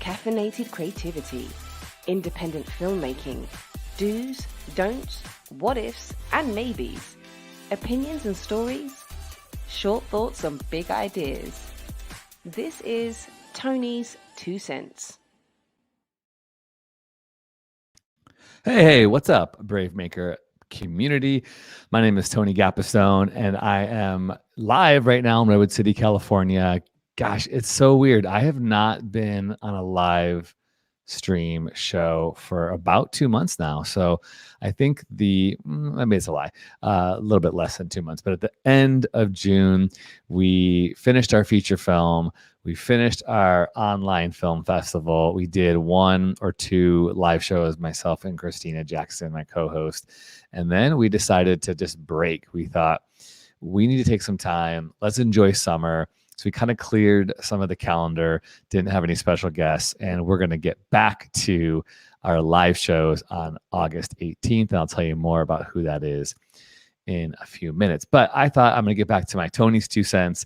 caffeinated creativity, independent filmmaking, do's, don'ts, what ifs, and maybes, opinions and stories, short thoughts on big ideas. This is Tony's 2 cents. Hey, what's up, Brave Maker community? My name is Tony Gapistone, and I am live right now in Redwood City, California. Gosh, it's so weird. I have not been on a live stream show for about 2 months now. So I think maybe it's a lie, a little bit less than 2 months, but at the end of June, we finished our feature film. We finished our online film festival. We did 1 or 2 live shows, myself and Christina Jackson, my co-host. And then we decided to just break. We thought we need to take some time. Let's enjoy summer. So we kind of cleared some of the calendar, didn't have any special guests, and we're going to get back to our live shows on August 18th. And I'll tell you more about who that is in a few minutes. But I thought I'm going to get back to my Tony's 2 cents,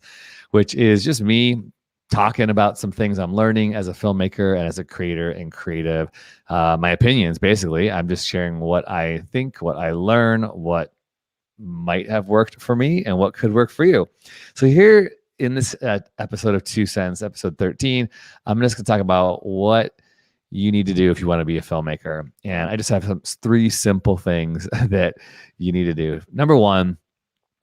which is just me talking about some things I'm learning as a filmmaker and as a creator and creative. My opinions, basically. I'm just sharing what I think, what I learn, what might have worked for me, and what could work for you. So here in this episode of 2 cents, episode 13, I'm just going to talk about what you need to do if you want to be a filmmaker. And I just have 3 simple things that you need to do. Number 1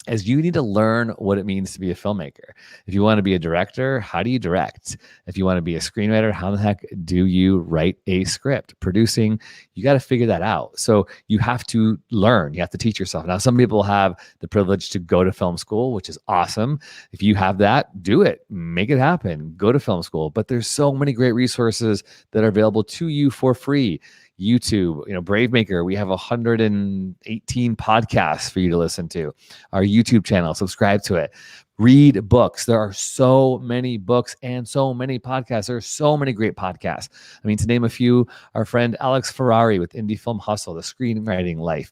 is you need to learn what it means to be a filmmaker. If you want to be a director, how do you direct? If you want to be a screenwriter, how the heck do you write a script? Producing, you got to figure that out. So you have to learn. You have to teach yourself. Now, some people have the privilege to go to film school, which is awesome. If you have that, do it. Make it happen. Go to film school. But there's so many great resources that are available to you for free. YouTube, Brave Maker, we have 118 podcasts for you to listen to. Our YouTube channel, subscribe to it. Read books. There are so many books and so many podcasts. There are so many great podcasts. I mean, to name a few, our friend Alex Ferrari with Indie Film Hustle, The Screenwriting Life,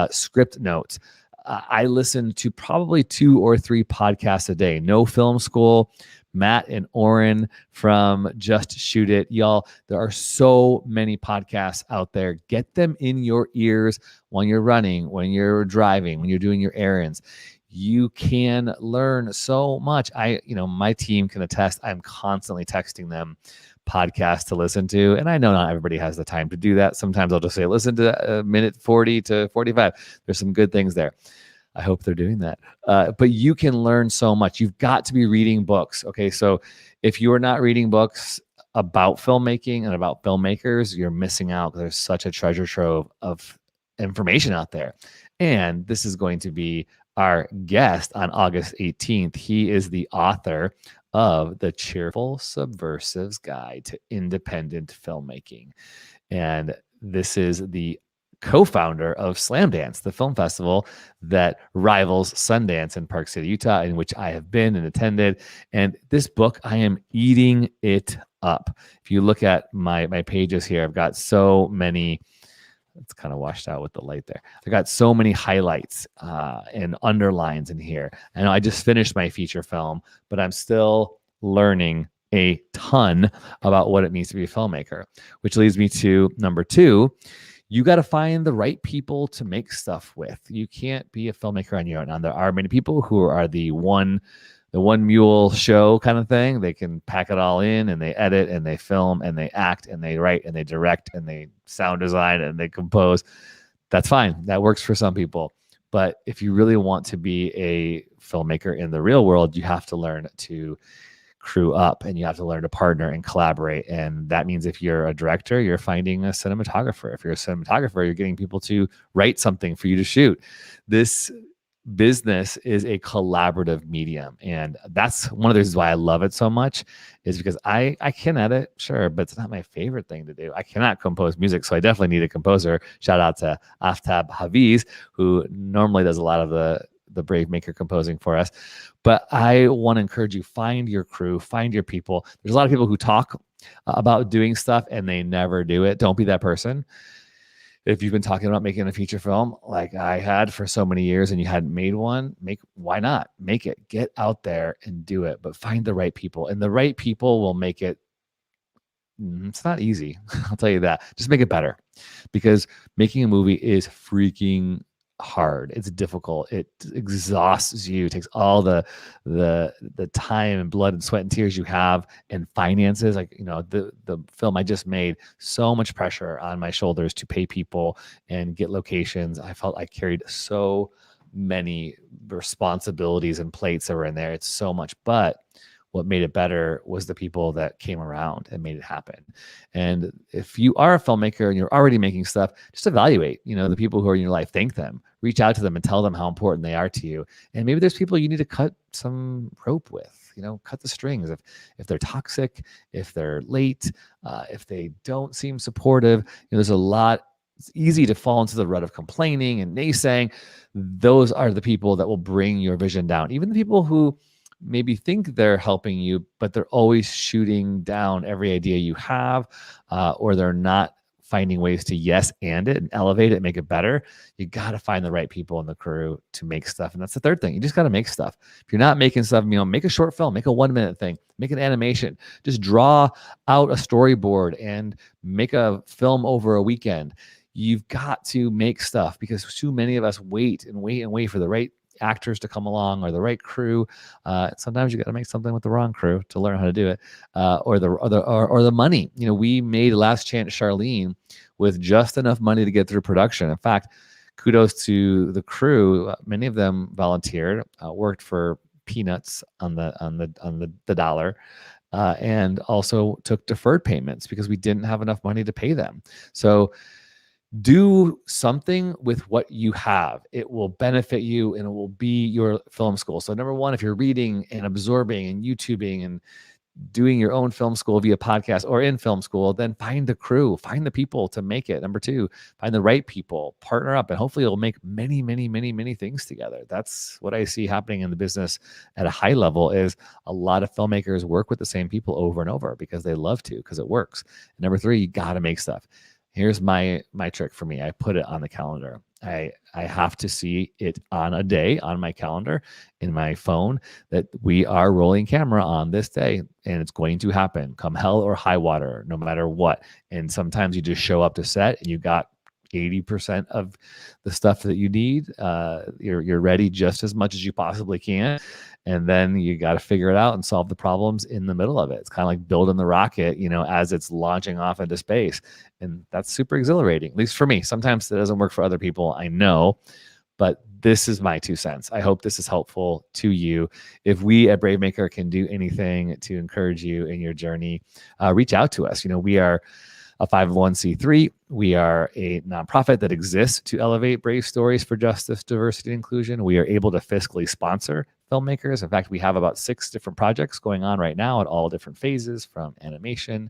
Script Notes. I listen to probably 2 or 3 podcasts a day. No Film School, Matt and Oren from Just Shoot It. Y'all, there are so many podcasts out there. Get them in your ears when you're running, when you're driving, when you're doing your errands. You can learn so much. My team can attest. I'm constantly texting them podcasts to listen to. And I know not everybody has the time to do that. Sometimes I'll just say, listen to a minute 40 to 45. There's some good things there. I hope they're doing that. But you can learn so much. You've got to be reading books. Okay. So if you are not reading books about filmmaking and about filmmakers, you're missing out. There's such a treasure trove of information out there. And this is going to be our guest on August 18th. He is the author of The Cheerful Subversive's Guide to Independent Filmmaking. And this is the co-founder of Slamdance, the film festival that rivals Sundance in Park City, Utah, in which I have been and attended. And this book, I am eating it up. If you look at my pages here, I've got so many. It's kind of washed out with the light there. I got so many highlights and underlines in here. And I just finished my feature film, but I'm still learning a ton about what it means to be a filmmaker, which leads me to number 2. You got to find the right people to make stuff with. You can't be a filmmaker on your own. Now, there are many people who are the one mule show kind of thing. They can pack it all in and they edit and they film and they act and they write and they direct and they sound design and they compose. That's fine. That works for some people. But if you really want to be a filmmaker in the real world, you have to learn to crew up and you have to learn to partner and collaborate. And that means if you're a director, you're finding a cinematographer. If you're a cinematographer, you're getting people to write something for you to shoot. This business is a collaborative medium. And that's one of the reasons why I love it so much, is because I can edit, sure, but it's not my favorite thing to do. I cannot compose music, so I definitely need a composer. Shout out to Aftab Hafiz, who normally does a lot of the Brave Maker composing for us. But I want to encourage you, find your crew, find your people. There's a lot of people who talk about doing stuff and they never do it. Don't be that person. If you've been talking about making a feature film like I had for so many years and you hadn't made one, why not? Make it. Get out there and do it. But find the right people. And the right people will make it It's not easy. I'll tell you that. Just make it better, because making a movie is freaking hard. It's difficult. It exhausts you. It takes all the time and blood and sweat and tears you have, and finances. Like, the film I just made, so much pressure on my shoulders to pay people and get locations. I felt I carried so many responsibilities and plates that were in there. It's so much, but what made it better was the people that came around and made it happen. And if you are a filmmaker and you're already making stuff, just evaluate, the people who are in your life, thank them, reach out to them and tell them how important they are to you. And maybe there's people you need to cut some rope with, cut the strings. If they're toxic, if they're late, if they don't seem supportive, there's a lot. It's easy to fall into the rut of complaining and naysaying. Those are the people that will bring your vision down. Even the people who maybe think they're helping you, but they're always shooting down every idea you have, or they're not finding ways to yes and it and elevate it, make it better. You got to find the right people in the crew to make stuff. And that's the third thing. You just got to make stuff. If you're not making stuff, make a short film, make a 1-minute thing, make an animation, just draw out a storyboard and make a film over a weekend. You've got to make stuff, because too many of us wait for the right actors to come along or the right crew. Sometimes you got to make something with the wrong crew to learn how to do it, or the money. We made Last Chance Charlene with just enough money to get through production. In fact, kudos to the crew. Many of them volunteered, worked for peanuts on the dollar, and also took deferred payments because we didn't have enough money to pay them. So do something with what you have. It will benefit you and it will be your film school. So number one, if you're reading and absorbing and YouTubing and doing your own film school via podcast or in film school, then find the crew, find the people to make it. Number two, find the right people, partner up, and hopefully you'll make many, many, many, many things together. That's what I see happening in the business at a high level. Is a lot of filmmakers work with the same people over and over because they love to, because it works. And number three, you got to make stuff. Here's my trick for me. I put it on the calendar. I have to see it on a day on my calendar in my phone that we are rolling camera on this day, and it's going to happen come hell or high water, no matter what. And sometimes you just show up to set and you got 80% of the stuff that you need. You're ready just as much as you possibly can. And then you got to figure it out and solve the problems in the middle of it. It's kind of like building the rocket, as it's launching off into space. And that's super exhilarating, at least for me. Sometimes it doesn't work for other people, I know, but this is my 2 cents. I hope this is helpful to you. If we at Brave Maker can do anything to encourage you in your journey, reach out to us. We are a 501c3. We are a nonprofit that exists to elevate brave stories for justice, diversity, and inclusion. We are able to fiscally sponsor filmmakers. In fact, we have about 6 different projects going on right now at all different phases, from animation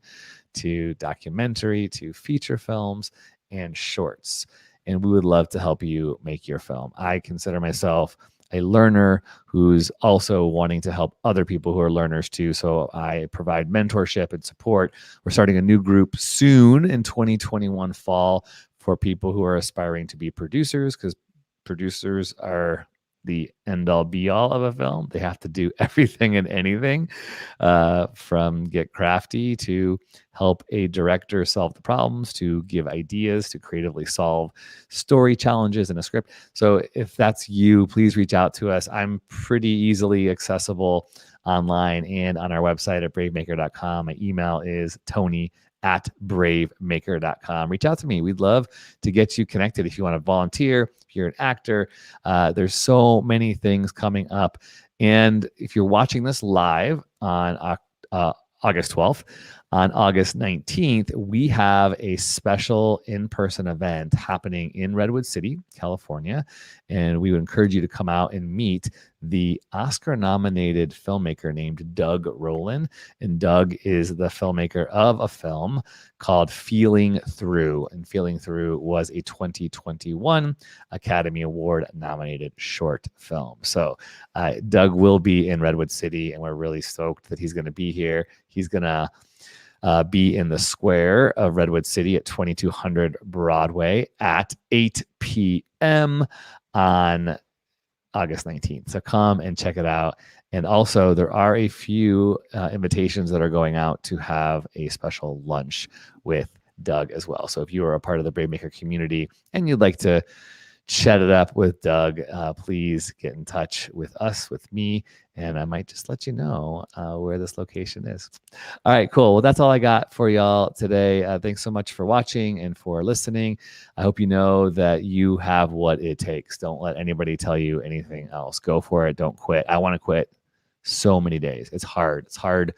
to documentary to feature films and shorts. And we would love to help you make your film. I consider myself a learner who's also wanting to help other people who are learners too. So I provide mentorship and support. We're starting a new group soon in 2021 fall for people who are aspiring to be producers, because producers are the end all be all of a film. They have to do everything and anything, from get crafty to help a director solve the problems, to give ideas, to creatively solve story challenges in a script. So if that's you, please reach out to us. I'm pretty easily accessible online and on our website at bravemaker.com. My email is tony@bravemaker.com. Reach out to me. We'd love to get you connected. If you want to volunteer, if you're an actor, there's so many things coming up. And if you're watching this live on August 12th, on August 19th, we have a special in-person event happening in Redwood City, California. And we would encourage you to come out and meet the Oscar-nominated filmmaker named Doug Rowland. And Doug is the filmmaker of a film called Feeling Through. And Feeling Through was a 2021 Academy Award-nominated short film. So Doug will be in Redwood City, and we're really stoked that he's going to be here. He's going to be in the square of Redwood City at 2200 Broadway at 8 p.m. on August 19th. So come and check it out. And also, there are a few invitations that are going out to have a special lunch with Doug as well. So if you are a part of the Brave Maker community and you'd like to chat it up with Doug, please get in touch with us, with me, and I might just let you know where this location is. All right, cool. Well, that's all I got for y'all today. Thanks so much for watching and for listening. I hope you know that you have what it takes. Don't let anybody tell you anything else. Go for it. Don't quit. I want to quit so many days. It's hard. It's hard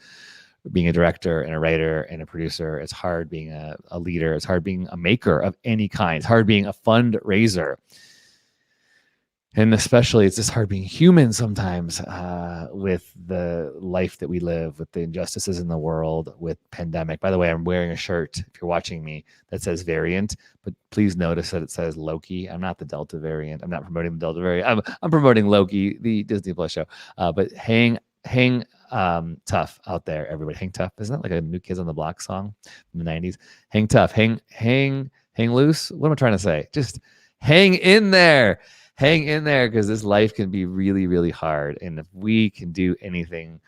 being a director and a writer and a producer. It's hard being a leader. It's hard being a maker of any kind. It's hard being a fundraiser. And especially, it's just hard being human sometimes with the life that we live, with the injustices in the world, with pandemic. By the way, I'm wearing a shirt, if you're watching me, that says variant, but please notice that it says Loki. I'm not the Delta variant. I'm not promoting the Delta variant. I'm promoting Loki, the Disney Plus show. But hang tough out there, everybody. Hang tough. Isn't that like a New Kids on the Block song from the 90s? Hang tough. Hang loose. What am I trying to say? Just hang in there. Hang in there, because this life can be really, really hard. And if we can do anything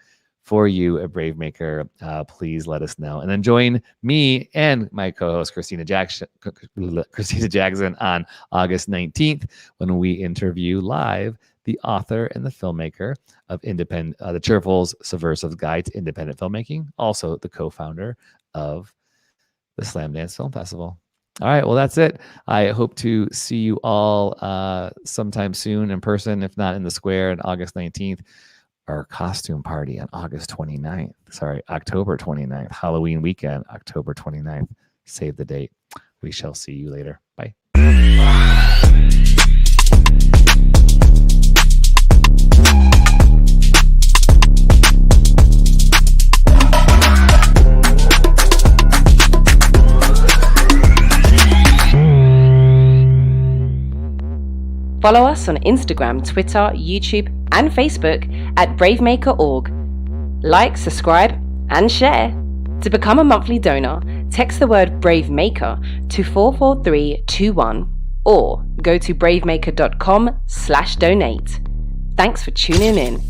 for you at Brave Maker, please let us know. And then join me and my co-host Christina Jackson on August 19th when we interview live the author and the filmmaker of The Cheerful's Subversive Guide to Independent Filmmaking, also the co-founder of the Slam Dance Film Festival. All right, well, that's it. I hope to see you all sometime soon in person, if not in the square on August 19th. Our costume party on October 29th, Halloween weekend, October 29th. Save the date. We shall see you later. Bye. Follow us on Instagram, Twitter, YouTube, and Facebook at bravemaker.org. Like, subscribe, and share. To become a monthly donor, text the word BraveMaker to 44321 or go to bravemaker.com/donate. Thanks for tuning in.